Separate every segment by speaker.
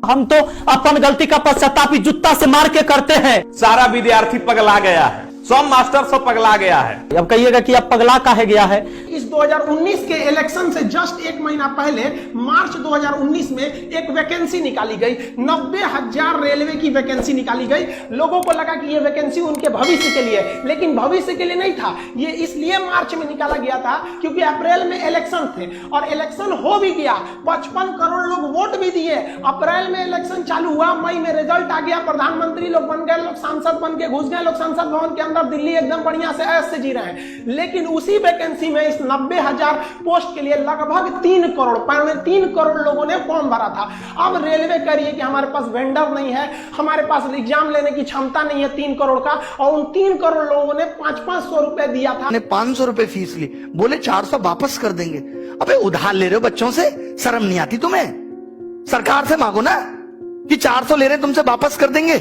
Speaker 1: हम तो अपन गलती का पश्चाताप जूता से मार के करते हैं।
Speaker 2: सारा विद्यार्थी पगला गया है, सब मास्टर सब पगला गया है।
Speaker 1: अब कहिएगा कि अब पगला काहे गया है।
Speaker 3: इस 2019 के इलेक्शन से जस्ट एक महीना पहले मार्च 2019 में एक वैकेंसी निकाली गई, 90,000 रेलवे की वैकेंसी निकाली गई। लोगों को लगा कि ये वैकेंसी उनके भविष्य के लिए, लेकिन भविष्य के लिए नहीं था। ये इसलिए मार्च में निकाला गया था क्योंकि अप्रैल में इलेक्शन थे और इलेक्शन हो भी गया, 55 करोड़ लोग वोट भी दिए। अप्रैल में इलेक्शन चालू हुआ, मई में रिजल्ट आ गया, प्रधानमंत्री लोग बन गए, लोग सांसद बन के घुस गए, लोग संसद भवन के अंदर दिल्ली एकदम बढ़िया से ऐश से जी रहे हैं। लेकिन उसी वैकेंसी में इस 90,000 पोस्ट के लिए लगभग 3 करोड़ लोगों ने फॉर्म भरा था। अब रेलवे कह रही है कि हमारे पास वेंडर नहीं है, हमारे पास एग्जाम लेने की क्षमता नहीं है 3 करोड़ का, और उन 3 करोड़ लोगों ने 500 रुपए दिया था।
Speaker 4: 500 रुपए फीस ली, बोले 400 वापस कर देंगे। अबे उधार ले रहे हो बच्चों से, शर्म नहीं आती तुम्हें? सरकार से मांगो ना कि 400 ले रहे तुमसे वापस कर देंगे।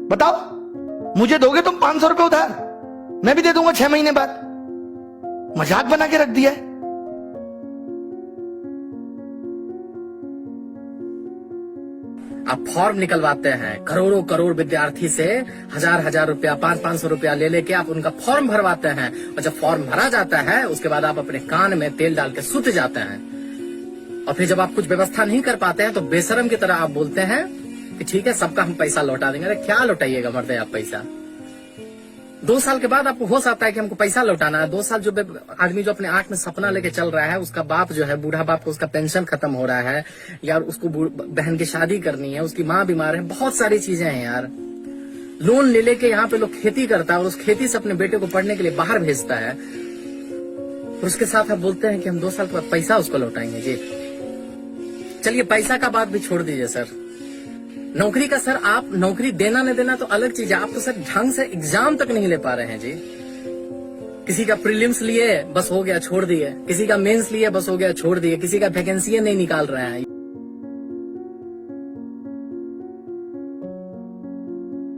Speaker 4: बताओ, मुझे दोगे तुम 500 रुपए उधार, मैं भी दे दूंगा 6 महीने बाद। मजाक बना के रख दिया है।
Speaker 5: आप फॉर्म निकलवाते हैं, करोड़ों करोड़ विद्यार्थी से हजार रुपया 500 रुपया ले लेके आप उनका फॉर्म भरवाते हैं, और जब फॉर्म भरा जाता है उसके बाद आप अपने कान में तेल डाल के सुत जाते हैं। और फिर जब आप कुछ व्यवस्था नहीं कर पाते हैं तो बेशरम की तरह आप बोलते हैं कि ठीक है सबका हम पैसा लौटा देंगे। अरे क्या लौटाइएगा मर्दे आप पैसा? 2 साल के बाद आपको होश आता है कि हमको पैसा लौटाना है। 2 साल जो आदमी जो अपने आंख में सपना लेके चल रहा है, उसका बाप जो है बूढ़ा बाप को उसका पेंशन खत्म हो रहा है, यार उसको बहन की शादी करनी है, उसकी माँ बीमार है, बहुत सारी चीजें हैं यार। लोन ले लेके यहाँ पे लोग खेती करता है और उस खेती से अपने बेटे को पढ़ने के लिए बाहर भेजता है, और उसके साथ आप बोलते हैं कि हम 2 साल के बाद पैसा उसको लौटाएंगे। जी चलिए, पैसा का बात भी छोड़ दीजिए सर, नौकरी का सर आप नौकरी देना न देना तो अलग चीज है। आप तो सर ढंग से एग्जाम तक नहीं ले पा रहे हैं जी। किसी का प्रीलिम्स लिए बस हो गया छोड़ दिए, किसी का मेंस लिए बस हो गया छोड़ दिए, किसी का वैकेंसी नहीं निकाल रहे हैं।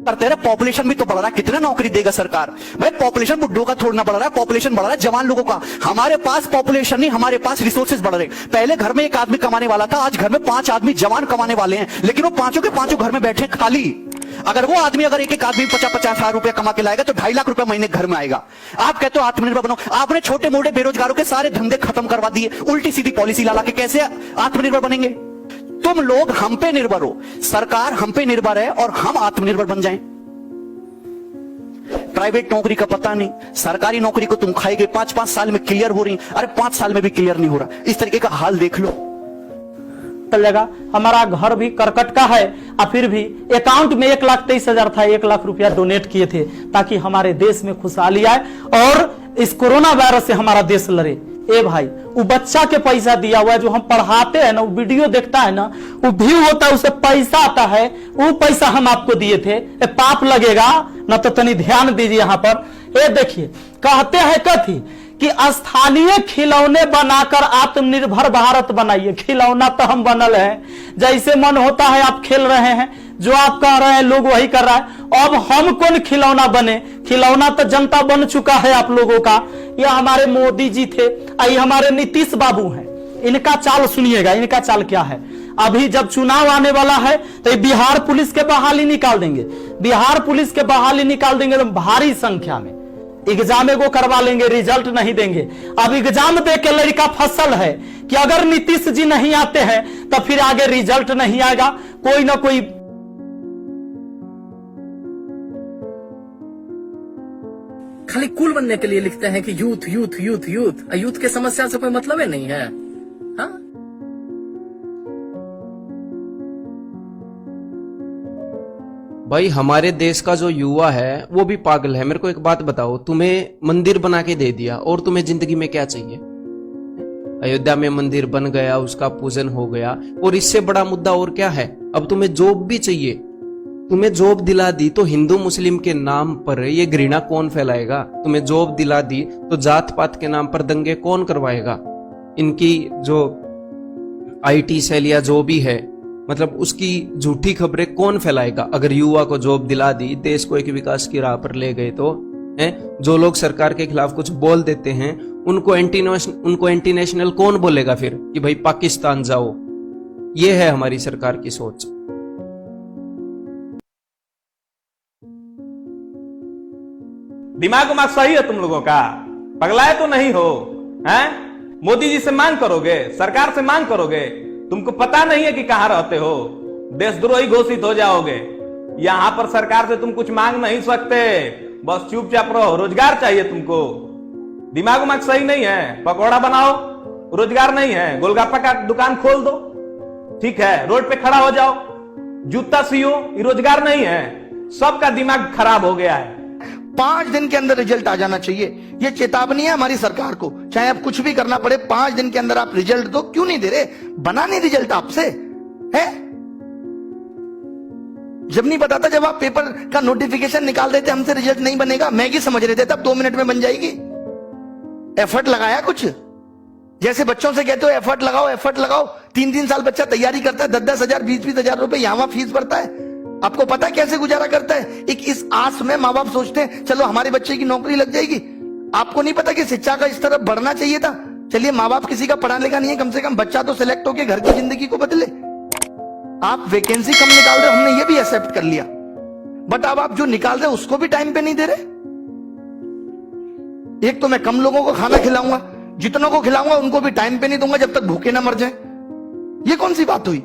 Speaker 4: करते रहे, पॉपुलेशन भी तो बढ़ रहा है, कितने नौकरी देगा सरकार? भाई पॉपुलेशन बुड्ढों का थोड़ा बढ़ रहा है, पॉपुलेशन बढ़ रहा है जवान लोगों का। हमारे पास पॉपुलेशन नहीं, हमारे पास रिसोर्सेज बढ़ रहे। पहले घर में 1 आदमी कमाने वाला था, आज घर में 5 आदमी जवान कमाने वाले हैं, लेकिन वो पांचों के पांचों घर में बैठे खाली। अगर वो आदमी अगर एक आदमी 50-50 हजार रुपया कमा के लाएगा तो 2.5 लाख रुपया महीने घर में आएगा। आप कहते हो आत्मनिर्भर बनो, आपने छोटे मोटे बेरोजगारों के सारे धंधे खत्म करवा दिए, उल्टी सीधी पॉलिसी ला के कैसे आत्मनिर्भर बनेंगे? तुम लोग हम पे निर्भर हो, सरकार हम पे निर्भर है और हम आत्मनिर्भर बन जाएं। प्राइवेट नौकरी का पता नहीं, सरकारी नौकरी को तुम खाएगे 5-5 साल में क्लियर हो रही, अरे 5 साल में भी क्लियर नहीं हो रहा। इस तरीके का हाल देख लो।
Speaker 1: चलेगा, हमारा घर भी करकट का है और फिर भी अकाउंट में 1,23,000 था, 1 लाख रुपया डोनेट किए थे ताकि हमारे देश में खुशहाली आए और इस कोरोना वायरस से हमारा देश लड़े। ए भाई, वो बच्चा के पैसा दिया हुआ है, जो हम पढ़ाते हैं ना, वो वीडियो देखता है ना, वो व्यू होता है, उसे पैसा आता है, वो पैसा हम आपको दिए थे। पाप लगेगा ना, तो तनी ध्यान दीजिए यहाँ पर। ये देखिए, कहते हैं कथी कि स्थानीय खिलौने बनाकर आत्मनिर्भर भारत बनाइए। खिलौना तो हम बनल हैं, जैसे मन होता है आप खेल रहे हैं, जो आप कह रहे हैं लोग वही कर रहा है। अब हम कौन खिलौना बने? खिलौना तो जनता बन चुका है आप लोगों का। यह हमारे मोदी जी थे, ये हमारे नीतीश बाबू हैं। इनका चाल सुनिएगा, इनका चाल क्या है। अभी जब चुनाव आने वाला है तो बिहार पुलिस के बहाली निकाल देंगे, बिहार पुलिस के बहाली निकाल देंगे तो भारी संख्या में एग्जाम को करवा लेंगे, रिजल्ट नहीं देंगे। अब एग्जाम दे के लड़का फसल है कि अगर नीतीश जी नहीं आते हैं तो फिर आगे रिजल्ट नहीं आएगा। कोई ना कोई
Speaker 5: खाली कूल बनने के लिए लिखते हैं कि youth youth youth youth, youth के समस्या से कोई मतलब ही नहीं है। हाँ?
Speaker 6: भाई हमारे देश का जो युवा है वो भी पागल है। मेरे को एक बात बताओ, तुम्हें मंदिर बना के दे दिया और तुम्हें जिंदगी में क्या चाहिए? अयोध्या में मंदिर बन गया, उसका पूजन हो गया, और इससे बड़ा मुद्दा और क्या है? अब तुम्हें जॉब भी चाहिए, तुम्हें जॉब दिला दी तो हिंदू मुस्लिम के नाम पर ये घृणा कौन फैलाएगा? तुम्हें जॉब दिला दी तो जात पात के नाम पर दंगे कौन करवाएगा? इनकी जो IT सेल या जो भी है, मतलब उसकी झूठी खबरें कौन फैलाएगा? अगर युवा को जॉब दिला दी, देश को एक विकास की राह पर ले गए तो हैं? जो लोग सरकार के खिलाफ कुछ बोल देते हैं उनको एंटी नेशनल कौन बोलेगा फिर कि भाई पाकिस्तान जाओ? ये है हमारी सरकार की सोच।
Speaker 2: दिमाग उमाग सही है तुम लोगों का? पगलाए तो नहीं हो? हैं? मोदी जी से मांग करोगे, सरकार से मांग करोगे? तुमको पता नहीं है कि कहां रहते हो? देशद्रोही घोषित हो जाओगे। यहां पर सरकार से तुम कुछ मांग नहीं सकते, बस चुपचाप रहो। रोजगार चाहिए तुमको, दिमाग उमाग सही नहीं है। पकौड़ा बनाओ, रोजगार नहीं है। गोलगप्पा का दुकान खोल दो, ठीक है। रोड पे खड़ा हो जाओ, जूता सियो, ये रोजगार नहीं है। सबका दिमाग खराब हो गया है।
Speaker 7: 5 दिन के अंदर रिजल्ट आ जाना चाहिए, ये चेतावनी है हमारी सरकार को। चाहे अब कुछ भी करना पड़े, 5 दिन के अंदर आप रिजल्ट दो। क्यों नहीं दे रहे? बना नहीं रिजल्ट आपसे है? जब नहीं पता था, जब आप पेपर का नोटिफिकेशन निकाल रहे थे, हमसे रिजल्ट नहीं बनेगा, मैगी समझ रहे थे, तब 2 मिनट में बन जाएगी। एफर्ट लगाया कुछ? जैसे बच्चों से कहते हो एफर्ट लगाओ, एफर्ट लगाओ। 3-3 साल बच्चा तैयारी करता है, 10-10 हजार, 20-20 हजार रुपए यहां फीस भरता है। आपको पता है कैसे गुजारा करता है? एक इस आस में माँ बाप सोचते हैं चलो हमारे बच्चे की नौकरी लग जाएगी। आपको नहीं पता कि शिक्षा का इस तरफ बढ़ना चाहिए था? चलिए, माँ बाप किसी का पढ़ा लिखा नहीं है, कम से कम बच्चा तो सिलेक्ट होकर घर की जिंदगी को बदले। आप वैकेंसी कम निकाल रहे हो, हमने ये भी एक्सेप्ट कर लिया, बट अब आप जो निकाल रहे हो उसको भी टाइम पे नहीं दे रहे। एक तो मैं कम लोगों को खाना खिलाऊंगा, जितनों को खिलाऊंगा उनको भी टाइम पे नहीं दूंगा जब तक भूखे ना मर जाए। ये कौन सी बात हुई?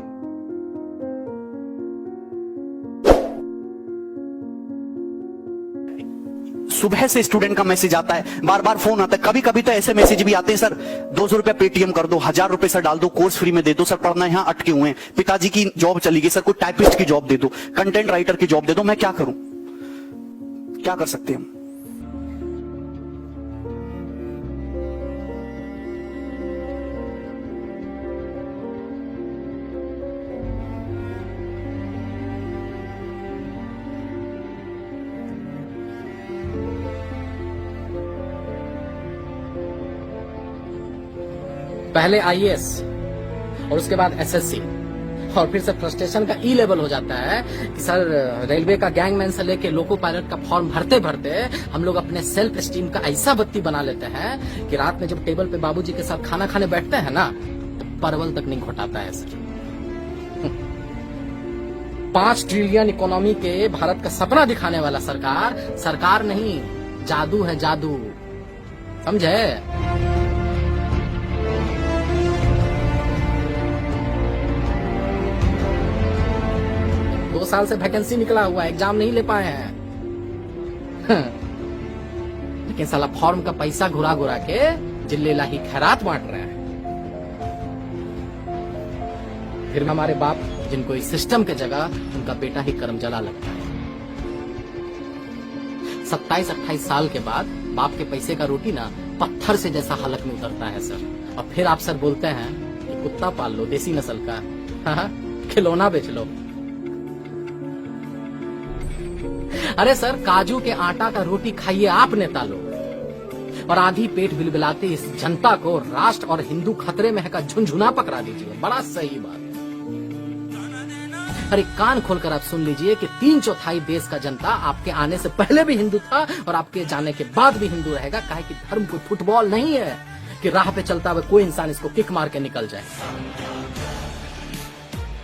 Speaker 4: सुबह से स्टूडेंट का मैसेज आता है, बार बार फोन आता है, कभी कभी तो ऐसे मैसेज भी आते हैं, सर 200 रुपया पेटीएम कर दो, 1000 रुपए सर डाल दो, कोर्स फ्री में दे दो, सर पढ़ना यहाँ अटके हुए हैं, पिताजी की जॉब चली गई, सर कोई टाइपिस्ट की जॉब दे दो, कंटेंट राइटर की जॉब दे दो। मैं क्या करूं? क्या कर सकते हैं हम?
Speaker 5: पहले आईएएस और उसके बाद एसएससी, और फिर से फ्रस्ट्रेशन का ई लेवल हो जाता है कि सर रेलवे का गैंगमैन से लेके लोको पायलट का फॉर्म भरते भरते हम लोग अपने सेल्फ एस्टीम का ऐसा बत्ती बना लेते हैं कि रात में जब टेबल पे बाबूजी के साथ खाना खाने बैठते हैं ना, तो परवल तक नहीं घोटाता है सर। 5 ट्रिलियन इकोनॉमी के भारत का सपना दिखाने वाला सरकार, सरकार नहीं, जादू है जादू, समझे? 2 साल से वैकेंसी निकला हुआ है, एग्जाम नहीं ले पाए हैं। लेकिन साला फॉर्म का पैसा घुरा घुरा के जिले लाही खैरात बांट रहे हैं। फिर हमारे बाप जिनको इस सिस्टम के जगह उनका बेटा ही कर्मजला लगता है। 27-28 साल के बाद बाप के पैसे का रोटी ना पत्थर से जैसा हलक में उतरता है सर। और फिर आप सर बोलते हैं कि कुत्ता पाल लो देसी नस्ल का, हाँ, खिलौना बेच लो। अरे सर, काजू के आटा का रोटी खाइए आप नेता लोग, और आधी पेट बिलबिलाते इस जनता को राष्ट्र और हिंदू खतरे में है का झुंझुना पकड़ा दीजिए। बड़ा सही बात। अरे कान खोलकर आप सुन लीजिए कि 3/4 देश का जनता आपके आने से पहले भी हिंदू था और आपके जाने के बाद भी हिंदू रहेगा। काहे कि धर्म कोई फुटबॉल नहीं है कि राह पे चलता हुआ कोई इंसान इसको किक मार के निकल जाए।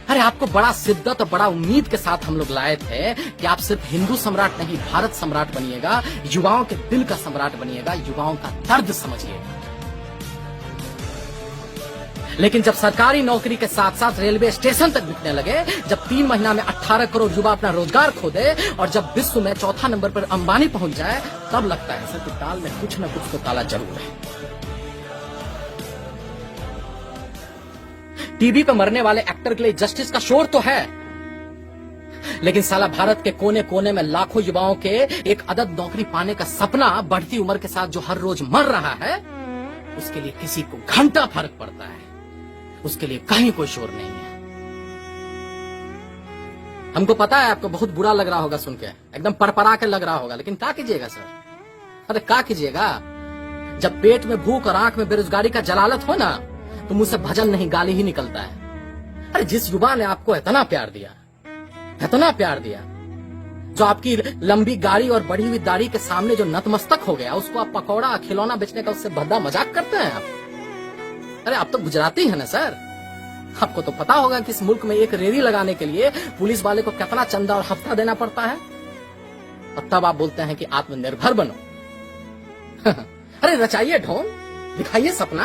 Speaker 5: अरे आपको बड़ा शिद्दत और बड़ा उम्मीद के साथ हम लोग लाए थे कि आप सिर्फ हिंदू सम्राट नहीं, भारत सम्राट बनिएगा, युवाओं के दिल का सम्राट बनिएगा, युवाओं का दर्द समझिएगा। लेकिन जब सरकारी नौकरी के साथ साथ रेलवे स्टेशन तक बिकने लगे, जब 3 महीना में 18 करोड़ युवा अपना रोजगार खो दे, और जब विश्व में 4था नंबर पर अंबानी पहुंच जाए, तब लगता है सर कि दाल में कुछ न कुछ तो काला जरूर है। टीवी पे मरने वाले एक्टर के लिए जस्टिस का शोर तो है, लेकिन साला भारत के कोने कोने में लाखों युवाओं के एक अदद नौकरी पाने का सपना बढ़ती उम्र के साथ जो हर रोज मर रहा है, उसके लिए किसी को घंटा फर्क पड़ता है, उसके लिए कहीं कोई शोर नहीं है। हमको पता है आपको बहुत बुरा लग रहा होगा सुन के, एकदम परपरा के लग रहा होगा, लेकिन क्या कीजिएगा सर? अरे क्या कीजिएगा? जब पेट में भूख और आंख में बेरोजगारी का जलालत हो ना, तो मुझसे भजन नहीं गाली ही निकलता है। अरे जिस युवा ने आपको इतना प्यार दिया, इतना प्यार दिया, जो आपकी लंबी गाड़ी और बढ़ी हुई दाढ़ी के सामने जो नतमस्तक हो गया, उसको आप पकौड़ा खिलौना बेचने का उससे भद्दा मजाक करते हैं आप। अरे आप तो गुजराती है ना सर, आपको तो पता होगा कि इस मुल्क में एक रेडी लगाने के लिए पुलिस वाले को कितना चंदा और हफ्ता देना पड़ता है, और तब आप बोलते हैं कि आत्मनिर्भर बनो। अरे रचाइए ढोंग, दिखाइए सपना।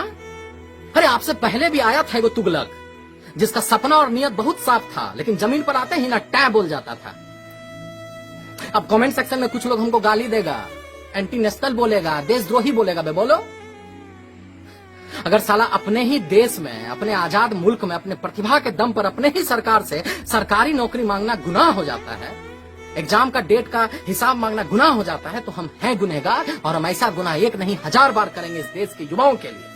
Speaker 5: अरे आपसे पहले भी आया था एगो तुगलक, जिसका सपना और नियत बहुत साफ था, लेकिन जमीन पर आते ही ना टै बोल जाता था। अब कमेंट सेक्शन में कुछ लोग हमको गाली देगा, एंटी नेशनल बोलेगा, देशद्रोही बोलेगा। बे बोलो, अगर साला अपने ही देश में, अपने आजाद मुल्क में, अपने प्रतिभा के दम पर अपने ही सरकार से सरकारी नौकरी मांगना गुनाह हो जाता है, एग्जाम का डेट का हिसाब मांगना गुनाह हो जाता है, तो हम हैं गुनहगार, और हम ऐसा गुनाह एक नहीं 1000 बार करेंगे इस देश के युवाओं के लिए।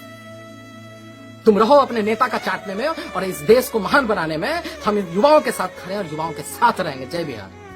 Speaker 5: तुम रहो अपने नेता का चाटने में, और इस देश को महान बनाने में हम इन युवाओं के साथ खड़े और युवाओं के साथ रहेंगे। जय बिहार।